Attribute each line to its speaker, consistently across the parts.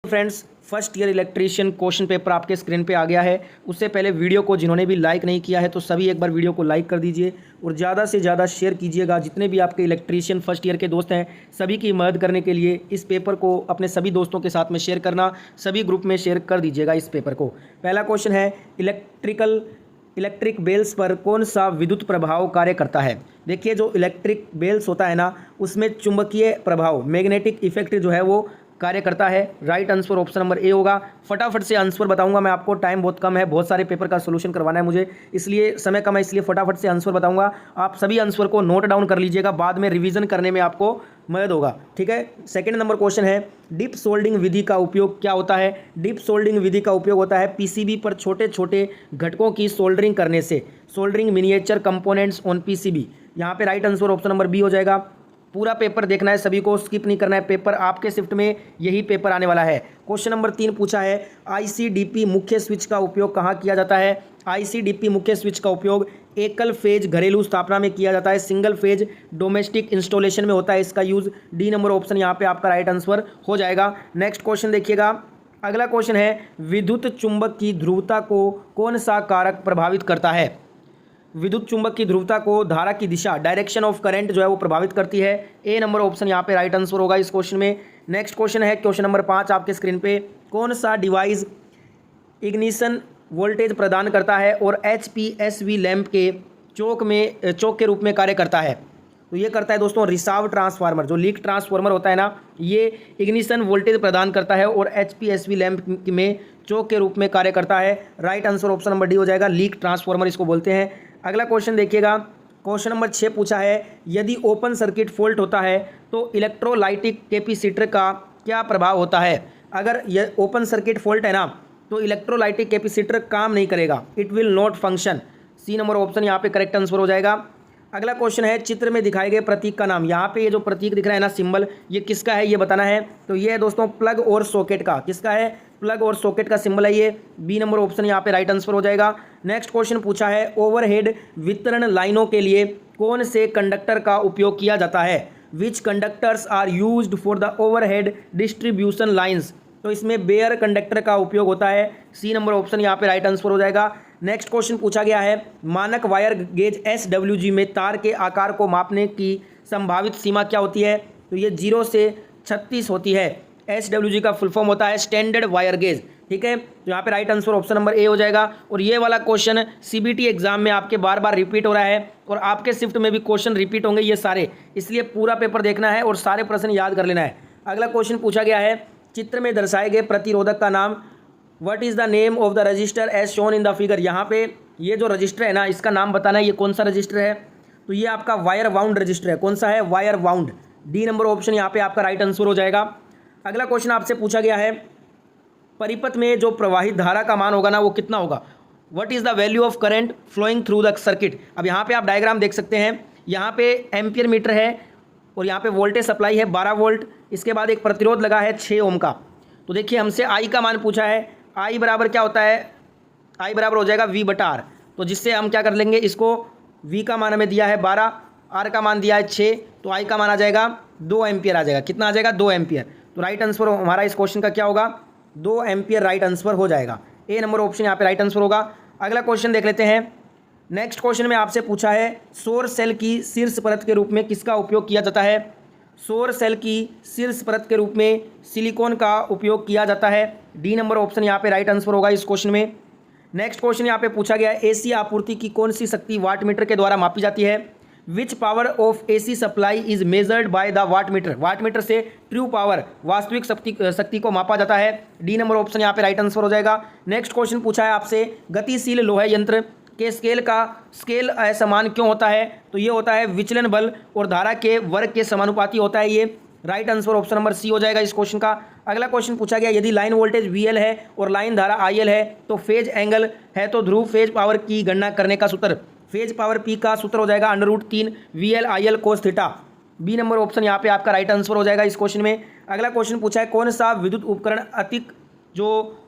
Speaker 1: Friends, first year electrician question paper आपके screen पे आ गया है। उससे पहले वीडियो को जिन्होंने भी लाइक नहीं किया है तो सभी एक बार वीडियो को लाइक कर दीजिए और ज़्यादा से ज़्यादा शेयर कीजिएगा। जितने भी आपके इलेक्ट्रीशियन फर्स्ट ईयर के दोस्त हैं सभी की मदद करने के लिए इस पेपर को अपने सभी दोस्तों के साथ में शेयर करना, सभी ग्रुप में शेयर कर दीजिएगा इस पेपर को। पहला क्वेश्चन है, इलेक्ट्रिक बेल्स पर कौन सा विद्युत प्रभाव कार्य करता है। देखिए, जो इलेक्ट्रिक बेल्स होता है ना, उसमें चुंबकीय प्रभाव, मैग्नेटिक इफेक्ट जो है वो कार्य करता है। Right answer option number A होगा। फटाफट से आंसर बताऊंगा मैं आपको, टाइम बहुत कम है, बहुत सारे पेपर का सोल्यूशन करवाना है मुझे, इसलिए समय कम है, इसलिए फटाफट से आंसर बताऊंगा। आप सभी आंसर को नोट डाउन कर लीजिएगा, बाद में रिवीजन करने में आपको मदद होगा। ठीक है। सेकंड नंबर क्वेश्चन है, डीप सोल्डिंग विधि का उपयोग क्या होता है। डीप सोल्डिंग विधि का उपयोग होता है पीसीबी पर छोटे छोटे घटकों की सोल्डरिंग करने से। Soldering miniature components on PCB. यहाँ पे right answer option number B हो जाएगा। पूरा पेपर देखना है सभी को, स्किप नहीं करना है। पेपर आपके शिफ्ट में यही पेपर आने वाला है। क्वेश्चन नंबर 3 पूछा है, आईसीडीपी मुख्य स्विच का उपयोग कहाँ किया जाता है। आईसीडीपी मुख्य स्विच का उपयोग एकल फेज घरेलू स्थापना में किया जाता है। सिंगल फेज डोमेस्टिक इंस्टॉलेशन में होता है इसका यूज। डी नंबर ऑप्शन यहाँ पे आपका राइट आंसर हो जाएगा। नेक्स्ट क्वेश्चन देखिएगा। अगला क्वेश्चन है, विद्युत चुंबक की ध्रुवता को कौन सा कारक प्रभावित करता है। विद्युत चुंबक की ध्रुवता को धारा की दिशा, डायरेक्शन ऑफ करंट जो है वो प्रभावित करती है। ए नंबर ऑप्शन यहाँ पे राइट आंसर होगा इस क्वेश्चन में। नेक्स्ट क्वेश्चन है, क्वेश्चन नंबर 5 आपके स्क्रीन पे, कौन सा डिवाइस इग्निशन वोल्टेज प्रदान करता है और एचपीएसवी लैंप के चौक के रूप में कार्य करता है। तो ये करता है दोस्तों रिसाव ट्रांसफार्मर, जो लीक ट्रांसफार्मर होता है ना, ये इग्निशन वोल्टेज प्रदान करता है और एचपीएसवी लैंप में चौक के रूप में कार्य करता है। Right answer option number D हो जाएगा, लीक ट्रांसफार्मर इसको बोलते हैं। अगला क्वेश्चन देखिएगा। क्वेश्चन नंबर 6 पूछा है, यदि ओपन सर्किट फॉल्ट होता है तो इलेक्ट्रोलाइटिक कैपेसिटर का क्या प्रभाव होता है। अगर यह ओपन सर्किट फॉल्ट है ना, तो इलेक्ट्रोलाइटिक कैपेसिटर काम नहीं करेगा, it will not function. C number option यहाँ पे करेक्ट आंसर हो जाएगा। अगला क्वेश्चन है, चित्र में दिखाए गए प्रतीक का नाम। यहाँ पे ये जो प्रतीक दिख रहा है ना, सिंबल, ये किसका है ये बताना है। तो ये है दोस्तों प्लग और सॉकेट का। किसका है? प्लग और सॉकेट का सिंबल है ये। बी नंबर ऑप्शन यहाँ पे राइट आंसर हो जाएगा। नेक्स्ट क्वेश्चन पूछा है, ओवरहेड वितरण लाइनों के लिए कौन से कंडक्टर का उपयोग किया जाता है। Which conductors are used for the overhead distribution lines. तो इसमें बेयर कंडक्टर का उपयोग होता है। सी नंबर ऑप्शन यहाँ पे राइट आंसर हो जाएगा। नेक्स्ट क्वेश्चन पूछा गया है, मानक वायर गेज SWG में तार के आकार को मापने की संभावित सीमा क्या होती है। तो ये 0 से 36 होती है। SWG का फुल फॉर्म होता है स्टैंडर्ड वायर गेज। ठीक है, तो यहाँ पे राइट आंसर ऑप्शन नंबर ए हो जाएगा। और ये वाला क्वेश्चन CBT एग्जाम में आपके बार बार रिपीट हो रहा है और आपके शिफ्ट में भी क्वेश्चन रिपीट होंगे ये सारे, इसलिए पूरा पेपर देखना है और सारे प्रश्न याद कर लेना है। अगला क्वेश्चन पूछा गया है, चित्र में दर्शाए गए प्रतिरोधक का नाम। What is the name of the resistor as shown in the figure. यहाँ पे ये जो रजिस्टर है ना, इसका नाम बताना है, ये कौन सा रजिस्टर है। तो ये आपका वायर वाउंड रजिस्टर है। कौन सा है? Wire wound. D number option यहाँ पे आपका राइट आंसर हो जाएगा। अगला क्वेश्चन आपसे पूछा गया है, परिपथ में जो प्रवाहित धारा का मान होगा ना, वो कितना होगा। What is the value of current flowing through the circuit. अब यहाँ पे आप डायग्राम देख सकते हैं, यहाँ पे एम्पियर मीटर है और यहाँ पे वोल्टेज सप्लाई है 12 वोल्ट। इसके बाद एक प्रतिरोध लगा है 6 ओम का। तो देखिए, हमसे आई का मान पूछा है। आई बराबर क्या होता है? आई बराबर हो जाएगा V/R। तो जिससे हम क्या कर लेंगे, इसको V का मान हमें दिया है 12, R का मान दिया है 6, तो आई का मान आ जाएगा 2 एम्पियर आ जाएगा। कितना आ जाएगा? 2 एम्पियर। तो राइट आंसर हमारा इस क्वेश्चन का क्या होगा? 2 एम्पियर राइट आंसर हो जाएगा। ए नंबर ऑप्शन यहाँ पे राइट आंसर होगा। अगला क्वेश्चन देख लेते हैं। नेक्स्ट क्वेश्चन में आपसे पूछा है, सौर सेल की शीर्ष परत के रूप में किसका उपयोग किया जाता है। सौर सेल की शीर्ष परत के रूप में सिलिकॉन का उपयोग किया जाता है। डी नंबर ऑप्शन यहाँ पे राइट आंसर होगा इस क्वेश्चन में। नेक्स्ट क्वेश्चन यहाँ पे पूछा गया है, एसी आपूर्ति की कौन सी शक्ति वाट मीटर के द्वारा मापी जाती है। Which power of AC supply is measured by the watt meter. Watt meter से ट्रू पावर, वास्तविक शक्ति को मापा जाता है। डी नंबर ऑप्शन यहाँ पे राइट आंसर हो जाएगा। नेक्स्ट क्वेश्चन पूछा है आपसे, गतिशील लोहे यंत्र के स्केल असमान क्यों होता है। तो ये होता है विचलन बल और धारा के वर्ग के समानुपाती होता है ये। Right answer option number C हो जाएगा इस क्वेश्चन का। अगला क्वेश्चन पूछा गया, यदि लाइन वोल्टेज VL है और लाइन धारा IL है तो फेज एंगल है, तो ध्रुव फेज पावर की गणना करने का सूत्र। फेज पावर P का सूत्र हो जाएगा √3 VL/IL cos थीटा। बी नंबर ऑप्शन यहाँ पे आपका राइट आंसर हो जाएगा इस क्वेश्चन में। अगला क्वेश्चन पूछा है, कौन सा विद्युत उपकरण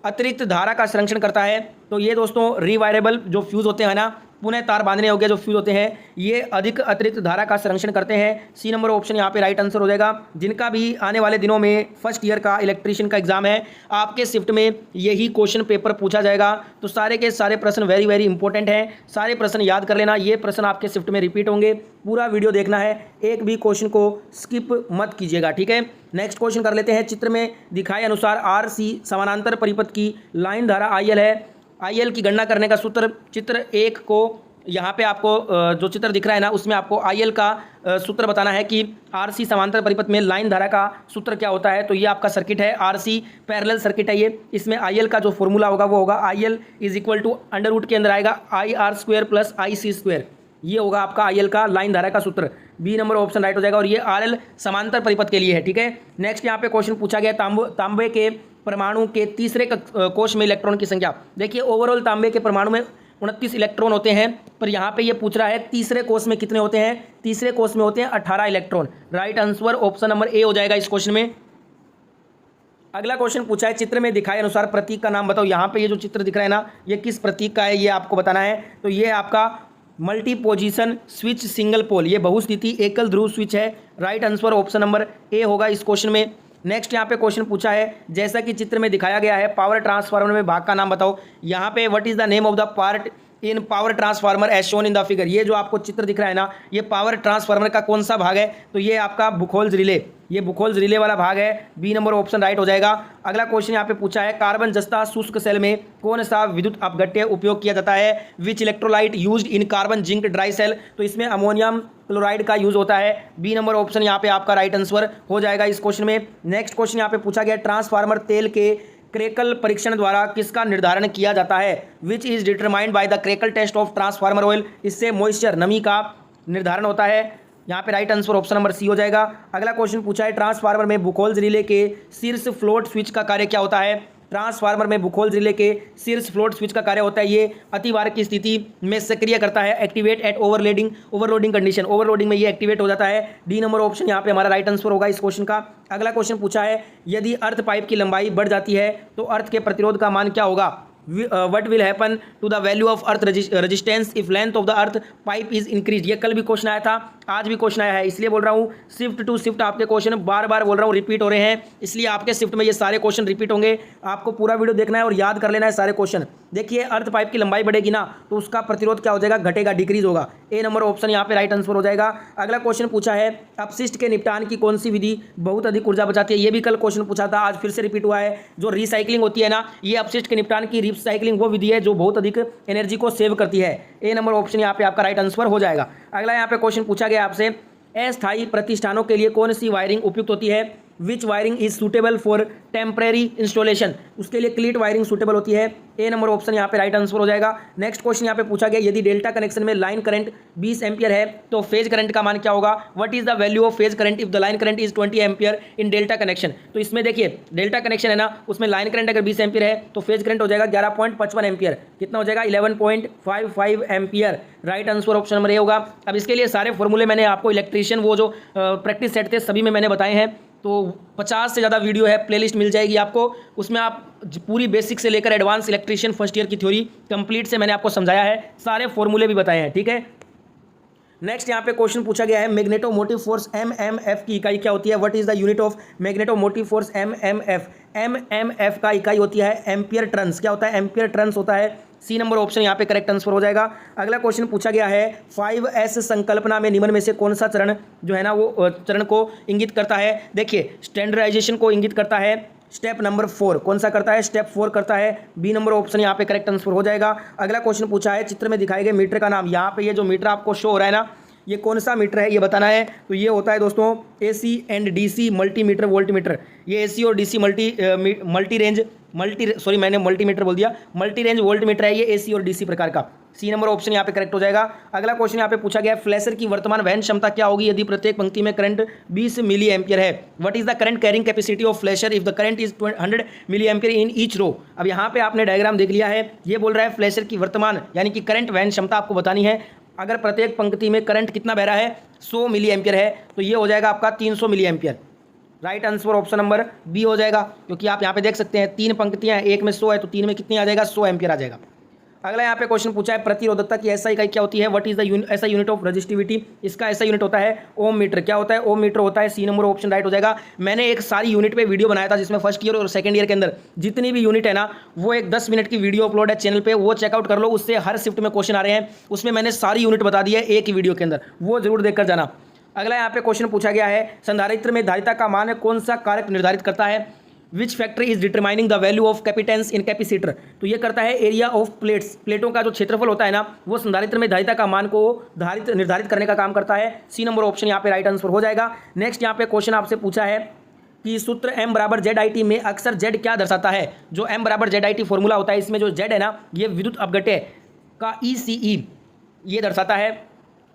Speaker 1: अतिरिक्त धारा का संरक्षण करता है। तो ये दोस्तों रिवायरेबल जो फ्यूज़ होते हैं ना, पुनः तार बांधने योग्य जो फ्यूज होते हैं ये अधिक अतिरिक्त धारा का संरक्षण करते हैं। सी नंबर ऑप्शन यहाँ पे राइट आंसर हो जाएगा। जिनका भी आने वाले दिनों में फर्स्ट ईयर का इलेक्ट्रीशियन का एग्जाम है, आपके शिफ्ट में यही क्वेश्चन पेपर पूछा जाएगा। तो सारे के सारे प्रश्न वेरी वेरी इंपॉर्टेंट हैं, सारे प्रश्न याद कर लेना। ये प्रश्न आपके शिफ्ट में रिपीट होंगे, पूरा वीडियो देखना है, एक भी क्वेश्चन को स्किप मत कीजिएगा, ठीक है। नेक्स्ट क्वेश्चन कर लेते हैं। चित्र में दिखाए अनुसार आर सी समानांतर परिपथ की लाइन धारा आई एल है। आई एल की गणना करने का सूत्र चित्र 1 को यहाँ पे आपको जो चित्र दिख रहा है ना, उसमें आपको आई एल का सूत्र बताना है कि आर सी समांतर परिपथ में लाइन धारा का सूत्र क्या होता है। तो ये आपका सर्किट है, आर सी पैरेलल सर्किट है ये। इसमें आई एल का जो फॉर्मूला होगा वो होगा I L is equal to under root के अंदर आएगा I R square plus I C square. ये होगा आपका आई एल का लाइन धारा का सूत्र। बी नंबर ऑप्शन राइट हो जाएगा। और ये आर एल समांतर परिपथ के लिए है, ठीक है। नेक्स्ट यहाँ पे क्वेश्चन पूछा गया तांबे के परमाणु के तीसरे कोश में इलेक्ट्रॉन की संख्या। देखिए ओवरऑल तांबे के परमाणु में 29 इलेक्ट्रॉन होते हैं, पर यहाँ पे ये पूछ रहा है तीसरे कोश में कितने होते हैं। तीसरे कोश में होते हैं 18 electron. Right answer option number ए हो जाएगा इस क्वेश्चन में। अगला क्वेश्चन पूछा है चित्र में दिखाए अनुसार प्रतीक का नाम बताओ। यहाँ पे ये जो चित्र दिख रहा है ना, ये किस प्रतीक का है ये आपको बताना है। तो ये आपका multi position switch single pole, ये बहुस्थिति एकल ध्रुव स्विच है। Right answer option number A होगा इस क्वेश्चन में। नेक्स्ट यहाँ पे क्वेश्चन पूछा है जैसा कि चित्र में दिखाया गया है पावर ट्रांसफार्मर में भाग का नाम बताओ। यहाँ पे what is the name of the part in power transformer as shown in the figure. ये जो आपको चित्र दिख रहा है ना, ये पावर ट्रांसफार्मर का कौन सा भाग है। तो ये आपका बुखोल्स रिले, ये बुखोल्स रिले वाला भाग है। बी नंबर ऑप्शन राइट हो जाएगा। अगला क्वेश्चन यहाँ पे पूछा है कार्बन जस्ता शुष्क सेल में कौन सा विद्युत अपघट्य उपयोग किया जाता है। Which electrolyte used in carbon zinc dry cell. तो इसमें अमोनियम क्लोराइड का यूज होता है। बी नंबर ऑप्शन यहाँ पे आपका राइट आंसर हो जाएगा इस क्वेश्चन में। नेक्स्ट क्वेश्चन यहाँ पे पूछा गया ट्रांसफार्मर तेल के क्रेकल परीक्षण द्वारा किसका निर्धारण किया जाता है। Which is determined by the crackle test of transformer oil. इससे मॉइस्चर नमी का निर्धारण होता है। यहाँ पे right answer option number C हो जाएगा। अगला क्वेश्चन पूछा है ट्रांसफार्मर में बुखोल्स रिले के शीर्ष फ्लोट स्विच का कार्य क्या होता है। ट्रांसफार्मर में बुखोल्स रिले के शीर्ष फ्लोट स्विच का कार्य होता है, ये अतिवारक की स्थिति में सक्रिय करता है। Activate at overloading condition, overloading में ये एक्टिवेट हो जाता है। डी नंबर ऑप्शन यहाँ पे हमारा राइट आंसर होगा इस क्वेश्चन का। अगला क्वेश्चन पूछा है यदि अर्थ पाइप की लंबाई बढ़ जाती है तो अर्थ के प्रतिरोध का मान क्या होगा। what will happen to the value of earth resistance if length of the earth pipe is increased। ये कल भी क्वेश्चन आया था, आज भी क्वेश्चन आया है, इसलिए बोल रहा हूँ शिफ्ट टू शिफ्ट आपके क्वेश्चन बार बार बोल रहा हूँ रिपीट हो रहे हैं, इसलिए आपके शिफ्ट में ये सारे क्वेश्चन रिपीट होंगे। आपको पूरा वीडियो देखना है और याद कर लेना है सारे क्वेश्चन। देखिए अर्थ पाइप की लंबाई बढ़ेगी ना तो उसका प्रतिरोध क्या हो जाएगा, घटेगा, डिक्रीज होगा। ए नंबर ऑप्शन यहाँ पे राइट आंसर हो जाएगा। अगला क्वेश्चन पूछा है अपशिष्ट के निपटान की कौन सी विधि बहुत अधिक ऊर्जा बचाती है। ये भी कल क्वेश्चन पूछा था, आज फिर से रिपीट हुआ है। जो रिसाइकलिंग होती है ना, ये अपशिष्ट के निपटान की रिसाइकलिंग वो विधि है जो बहुत अधिक एनर्जी को सेव करती है। ए नंबर ऑप्शन यहाँ पे आपका राइट आंसर हो जाएगा। अगला यहाँ पे क्वेश्चन पूछा गया आपसे अस्थायी प्रतिष्ठानों के लिए कौन सी वायरिंग उपयुक्त होती है। Which wiring is suitable for temporary installation, उसके लिए क्लीट वायरिंग सूटेबल होती है। ए नंबर ऑप्शन यहाँ पे राइट आंसर हो जाएगा। नेक्स्ट क्वेश्चन यहाँ पे पूछा गया यदि डेल्टा कनेक्शन में लाइन करंट 20 एम्पियर है तो फेज करंट का मान क्या होगा। What is the value of phase current if the line current is 20 ampere in delta connection. तो इसमें देखिए डेल्टा कनेक्शन है ना, उसमें लाइन करंट अगर 20 एम्पियर है तो फेज करंट हो जाएगा 11.55 एम्पियर। कितना हो जाएगा 11.55 ampere. Right answer option number A होगा। अब इसके लिए सारे फॉर्मूले मैंने आपको इलेक्ट्रीशियन वो जो प्रैक्टिस सेट थे सभी में मैंने बताए हैं, तो 50 से ज़्यादा वीडियो है, प्लेलिस्ट मिल जाएगी आपको, उसमें आप पूरी बेसिक से लेकर एडवांस इलेक्ट्रीशियन फर्स्ट ईयर की थ्योरी कंप्लीट से मैंने आपको समझाया है, सारे फॉर्मूले भी बताए हैं, ठीक है। नेक्स्ट यहाँ पे क्वेश्चन पूछा गया है मैग्नेटोमोटिव फोर्स एमएमएफ की इकाई क्या होती है। What is the unit of magnetomotive force MMF. MMF का इकाई होती है एम्पियर टर्न्स। क्या होता है, एम्पियर टर्न्स होता है। सी नंबर ऑप्शन यहाँ पे करेक्ट आंसर हो जाएगा। अगला क्वेश्चन पूछा गया है 5S संकल्पना में निम्न में से कौन सा चरण जो है ना वो चरण को इंगित करता है। देखिए स्टैंडर्डाइजेशन को इंगित करता है। स्टेप नंबर 4 कौन सा करता है, स्टेप 4 करता है। बी नंबर ऑप्शन यहाँ पे करेक्ट आंसर हो जाएगा। अगला क्वेश्चन पूछा है चित्र में दिखाए गए मीटर का नाम। यहाँ पे ये जो मीटर आपको शो हो रहा है ना, ये कौन सा मीटर है ये बताना है। तो ये होता है दोस्तों AC and DC multimeter voltmeter. ये AC और DC मल्टी रेंज वोल्टमीटर है ये AC और DC प्रकार का। सी नंबर ऑप्शन यहाँ पे करेक्ट हो जाएगा। अगला क्वेश्चन यहाँ पे पूछा गया है फ्लैशर की वर्तमान वहन क्षमता क्या होगी यदि प्रत्येक पंक्ति में करंट 20 मिली एम्पियर है। What is the current carrying capacity of flasher if the current is 100 milliampere in each row. अब यहाँ पे आपने डायग्राम देख लिया है, ये बोल रहा है फ्लैशर की वर्तमान यानी कि करंट वहन क्षमता आपको बतानी है। अगर प्रत्येक पंक्ति में करंट कितना बह रहा है 100 मिली एम्पियर है तो ये हो जाएगा आपका 300 milliampere. Right answer option number B हो जाएगा, क्योंकि आप यहाँ पे देख सकते हैं 3 पंक्तियाँ हैं, एक में 100 है तो 3 में कितनी आ जाएगा 100 एम्पियर आ जाएगा। अगला यहाँ पे क्वेश्चन पूछा है प्रतिरोधकता की ऐसा इकाई क्या होती है, व्हाट इज द ऐसा यूनिट ऑफ रेजिस्टिविटी, इसका ऐसा यूनिट होता है ओम मीटर। क्या होता है, ओम मीटर होता है। सी नंबर ऑप्शन राइट हो जाएगा। मैंने एक सारी यूनिट पे वीडियो बनाया था जिसमें फर्स्ट ईयर और सेकंड ईयर के अंदर जितनी भी यूनिट है ना, वो एक 10 मिनट की वीडियो अपलोड है चैनल पे, वो चेकआउट कर लो। उससे हर शिफ्ट में क्वेश्चन आ रहे हैं, उसमें मैंने सारी यूनिट बता दी है एक ही वीडियो के अंदर, वो जरूर देखकर जाना। अगला यहाँ पे क्वेश्चन पूछा गया है संधारित्र में धारिता का मान कौन सा कारक निर्धारित करता है, which factor is determining the value of capacitance in capacitor. तो ये करता है एरिया ऑफ प्लेट्स, प्लेटों का जो क्षेत्रफल होता है ना, वो संधारित्र में धारिता का मान को निर्धारित करने का काम करता है। सी नंबर ऑप्शन यहाँ पे राइट आंसर हो जाएगा। नेक्स्ट यहाँ पे क्वेश्चन आपसे पूछा है कि सूत्र m बराबर जेड आई टी में अक्सर z क्या दर्शाता है। जो m बराबर जेड आई टी फॉर्मूला होता है, इसमें जो z है ना, ये विद्युत अपघट्य का ECE ये दर्शाता है।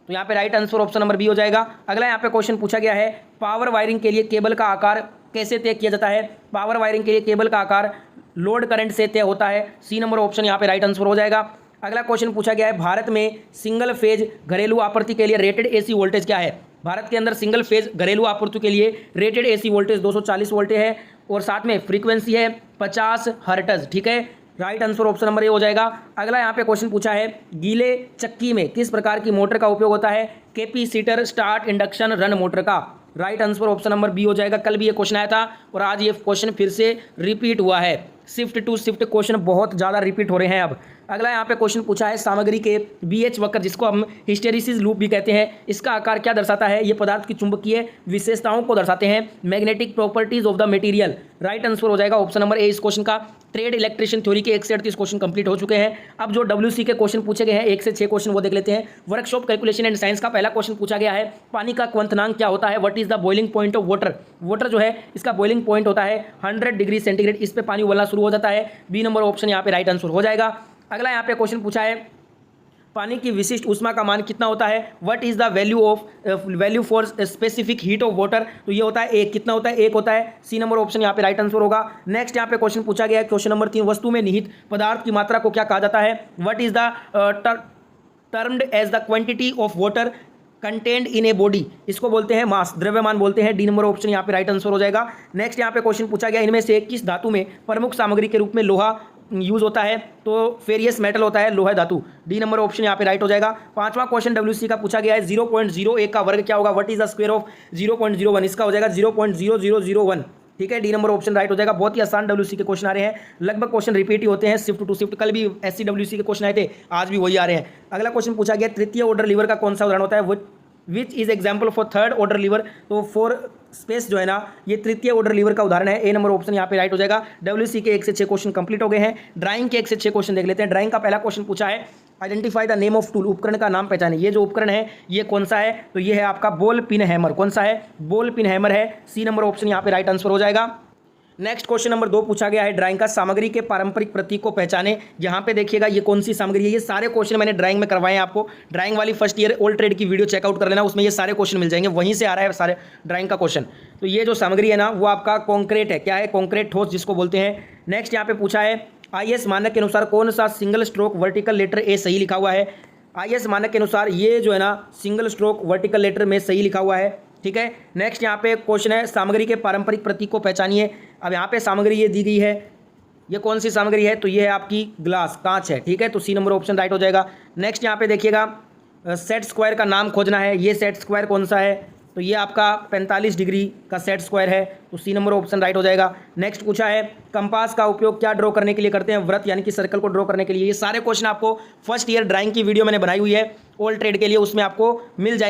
Speaker 1: तो यहाँ पे right answer option number B हो जाएगा। अगला यहाँ पे क्वेश्चन पूछा गया है पावर वायरिंग के लिए केबल का आकार कैसे तय किया जाता है। पावर वायरिंग के लिए केबल का आकार लोड करंट से तय होता है। सी नंबर ऑप्शन यहाँ पे राइट आंसर हो जाएगा। अगला क्वेश्चन पूछा गया है भारत में सिंगल फेज घरेलू आपूर्ति के लिए रेटेड AC वोल्टेज क्या है। भारत के अंदर सिंगल फेज घरेलू आपूर्ति के लिए रेटेड AC वोल्टेज 240 वोल्ट है और साथ में फ्रीक्वेंसी है 50 हर्ट्ज। ठीक है, राइट आंसर ऑप्शन नंबर ए हो जाएगा। अगला यहाँ पे क्वेश्चन पूछा है गीले चक्की में किस प्रकार की मोटर का उपयोग होता है, capacitor start induction run motor का। Right answer option number B हो जाएगा। कल भी ये क्वेश्चन आया था और आज ये क्वेश्चन फिर से रिपीट हुआ है। शिफ्ट टू शिफ्ट क्वेश्चन बहुत ज़्यादा रिपीट हो रहे हैं अब। अगला यहाँ पे क्वेश्चन पूछा है सामग्री के BH वक्र, जिसको हम हिस्टेरिसिस लूप भी कहते हैं, इसका आकार क्या दर्शाता है। ये पदार्थ की चुंबकीय विशेषताओं को दर्शाते हैं, magnetic properties of the material. Right answer हो जाएगा ऑप्शन नंबर ए इस क्वेश्चन का। ट्रेड इलेक्ट्रिशियन थ्योरी के 138 क्वेश्चन कंप्लीट हो चुके हैं। अब जो WC के क्वेश्चन पूछे गए हैं 1 से 6 क्वेश्चन वो देख लेते हैं। वर्कशॉप कैलकुलेशन एंड साइंस का पहला क्वेश्चन पूछा गया है पानी का क्वथनांक क्या होता है, what is the boiling point of water. Water जो है इसका बॉइलिंग पॉइंट होता है 100 डिग्री सेंटीग्रेड, इस पे पानी उबलना शुरू हो जाता है। बी नंबर ऑप्शन यहाँ पे राइट आंसर हो जाएगा। अगला यहाँ पे क्वेश्चन पूछा है पानी की विशिष्ट ऊष्मा का मान कितना होता है, what is the value for specific heat of water. तो ये होता है 1, कितना होता है 1 होता है। सी नंबर ऑप्शन यहाँ पे राइट आंसर होगा। नेक्स्ट यहाँ पे क्वेश्चन पूछा गया है क्वेश्चन नंबर 3 वस्तु में निहित पदार्थ की मात्रा को क्या कहा जाता है, what is the termed as the quantity of water contained in a body, इसको बोलते हैं मास, द्रव्यमान बोलते हैं। डी नंबर ऑप्शन यहाँ पे राइट आंसर हो जाएगा। नेक्स्ट यहाँ पे क्वेश्चन पूछा गया इनमें से किस धातु में प्रमुख सामग्री के रूप में लोहा यूज होता है। तो फेरियस मेटल होता है लोहा धातु। डी नंबर ऑप्शन यहाँ पे राइट हो जाएगा। पांचवा क्वेश्चन WC का पूछा गया है 0.01 का वर्ग क्या होगा, what is the square of 0.01, इसका हो जाएगा 0.0001। ठीक है, डी नंबर ऑप्शन राइट हो जाएगा। बहुत ही आसान WC के क्वेश्चन आ रहे हैं, लगभग क्वेश्चन रिपीट ही होते हैं शिफ्ट टू शिफ्ट। कल भी SC WC के क्वेश्चन आए थे, आज भी वही आ रहे हैं। अगला क्वेश्चन पूछा गया तृतीय ऑर्डर लीवर का कौन सा उदाहरण होता है, which is example for third order liver. तो फॉर स्पेस जो है ना, ये तृतीय ऑर्डर लीवर का उदाहरण है। ए नंबर ऑप्शन यहाँ पे राइट हो जाएगा। WC के 1 से 6 क्वेश्चन कंप्लीट हो गए हैं। ड्राइंग के 1 से 6 क्वेश्चन देख लेते हैं। ड्राइंग का पहला क्वेश्चन पूछा है identify the name of tool, उपकरण का नाम पहचाने। ये जो उपकरण है ये कौन सा है, तो ये है आपका बॉल पिन हैमर। कौन सा है, बॉल पिन हैमर है। सी नंबर ऑप्शन यहाँ पे राइट आंसर हो जाएगा। नेक्स्ट क्वेश्चन नंबर 2 पूछा गया है ड्राइंग का सामग्री के पारंपरिक प्रतीक को पहचाने। यहाँ पे देखिएगा ये कौन सी सामग्री है। ये सारे क्वेश्चन मैंने ड्राइंग में करवाए हैं आपको। ड्राइंग वाली फर्स्ट ईयर ओल्ड ट्रेड की वीडियो चेकआउट कर लेना, उसमें ये सारे क्वेश्चन मिल जाएंगे, वहीं से आ रहा है सारे ड्राइंग का क्वेश्चन। तो ये जो सामग्री है ना वो आपका कॉन्क्रीट है। क्या है, कॉन्क्रीट ठोस जिसको बोलते हैं। नेक्स्ट यहाँ पे पूछा है IS मानक के अनुसार कौन सा single stroke vertical letter A सही लिखा हुआ है। IS मानक के अनुसार ये जो है ना सिंगल स्ट्रोक वर्टिकल लेटर में सही लिखा हुआ है। ठीक है, नेक्स्ट यहाँ पे क्वेश्चन है सामग्री के पारंपरिक प्रतीक को पहचानिए। अब यहाँ पे सामग्री ये दी गई है, ये कौन सी सामग्री है, तो ये है आपकी ग्लास, कांच है। ठीक है, तो सी नंबर ऑप्शन राइट हो जाएगा। नेक्स्ट यहाँ पे देखिएगा सेट स्क्वायर का नाम खोजना है। ये सेट स्क्वायर कौन सा है, तो ये आपका 45 डिग्री का सेट स्क्वायर है। तो सी नंबर ऑप्शन राइट हो जाएगा। नेक्स्ट पूछा है कंपास का उपयोग क्या ड्रॉ करने के लिए करते हैं, वृत्त यानी कि सर्कल को ड्रॉ करने के लिए। ये सारे क्वेश्चन आपको फर्स्ट ईयर ड्राइंग की वीडियो मैंने बनाई हुई है ओल्ड ट्रेड के लिए, उसमें आपको मिल जाएंगे।